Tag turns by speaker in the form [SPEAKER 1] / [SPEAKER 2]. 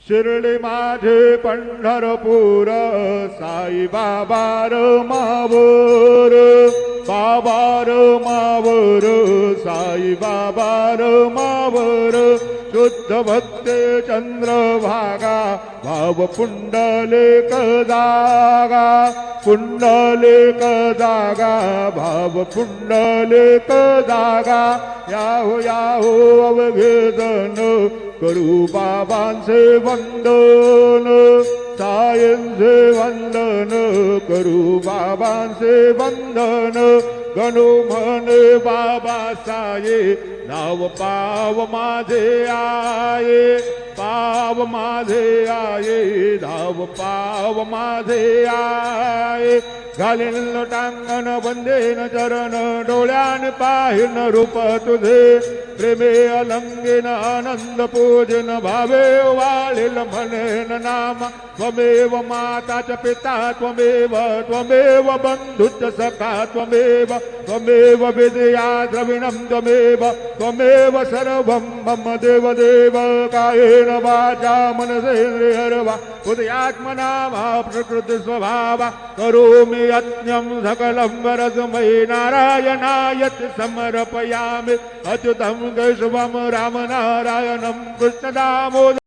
[SPEAKER 1] शिर्डी माझे पंढरपूर साई बाबा मावर बाबा मावर साई बाबा मावर शुद्ध भक्ते चंद्रभागा भाव पुंडलिक जागा पुंडलिक जागा भाव पुंडलिक जागा याहो याहो अवघेजन करू बाबांचे वंदन सायंचे वंदन करू बाबांचे वंदन गणू म्हणे बाबा साये नाव पाव माझे आये पाव माझे आये धाव पाव माझे आये घालीन लोटांगण वंदेन चरण डोळ्यान पाहिन रूप तुझे प्रेमे अलंगेन आनंद पूजन भावे वाळील म्हणेन नाम त्वमेव माता च पिता त्वमेव त्वमेव बंधुश्च सखा त्वमेव त्वमेव विद्या द्रविणं त्वमेव त्वमेव सर्वं मम देव देव कायेन वाचा मनसेन्द्रियर्वा बुद्ध्यात्मना वा प्रकृति स्वभावा करोमि यज्ञं सकलं वरदमयि नारायणायति समर्पयामि अच्युतं केशवं रामनारायणं कृष्णदामोदरं